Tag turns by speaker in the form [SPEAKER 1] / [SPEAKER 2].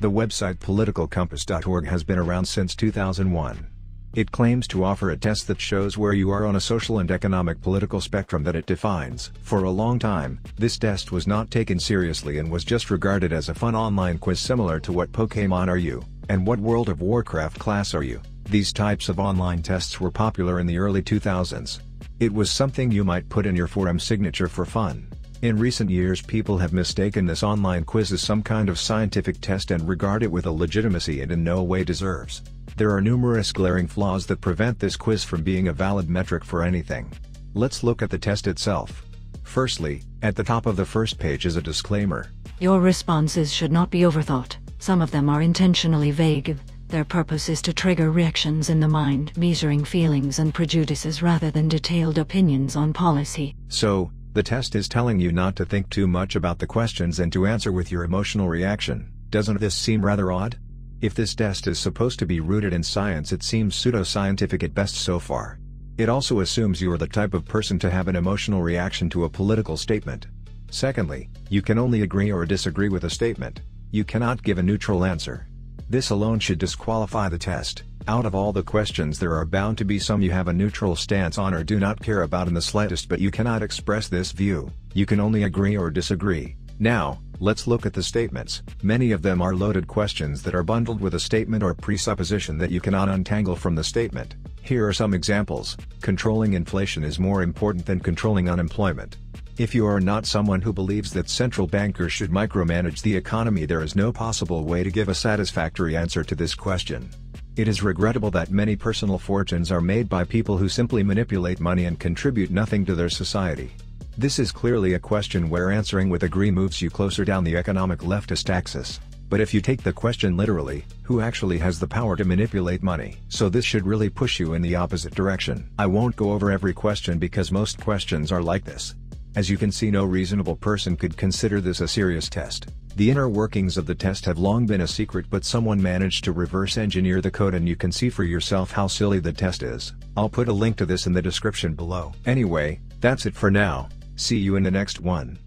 [SPEAKER 1] The website politicalcompass.org has been around since 2001. It claims to offer a test that shows where you are on a social and economic political spectrum that it defines. For a long time, this test was not taken seriously and was just regarded as a fun online quiz similar to What Pokémon Are You? And What World of Warcraft Class Are You? These types of online tests were popular in the early 2000s. It was something you might put in your forum signature for fun. In recent years, people have mistaken this online quiz as some kind of scientific test and regard it with a legitimacy it in no way deserves. There are numerous glaring flaws that prevent this quiz from being a valid metric for anything. Let's look at the test itself. Firstly, at the top of the first page is a disclaimer.
[SPEAKER 2] Your responses should not be overthought. Some of them are intentionally vague. Their purpose is to trigger reactions in the mind, measuring feelings and prejudices rather than detailed opinions on policy.
[SPEAKER 1] So, the test is telling you not to think too much about the questions and to answer with your emotional reaction. Doesn't this seem rather odd? If this test is supposed to be rooted in science, it seems pseudo-scientific at best so far. It also assumes you are the type of person to have an emotional reaction to a political statement. Secondly, you can only agree or disagree with a statement. You cannot give a neutral answer. This alone should disqualify the test. Out of all the questions, there are bound to be some you have a neutral stance on or do not care about in the slightest, but you cannot express this view. You can only agree or disagree. Now, let's look at the statements. Many of them are loaded questions that are bundled with a statement or presupposition that you cannot untangle from the statement. Here are some examples. Controlling inflation is more important than controlling unemployment. If you are not someone who believes that central bankers should micromanage the economy, there is no possible way to give a satisfactory answer to this question. It is regrettable that many personal fortunes are made by people who simply manipulate money and contribute nothing to their society. This is clearly a question where answering with agree moves you closer down the economic leftist axis. But if you take the question literally, who actually has the power to manipulate money? So this should really push you in the opposite direction. I won't go over every question because most questions are like this. As you can see, no reasonable person could consider this a serious test. The inner workings of the test have long been a secret, but someone managed to reverse engineer the code, and you can see for yourself how silly the test is. I'll put a link to this in the description below. Anyway, that's it for now. See you in the next one.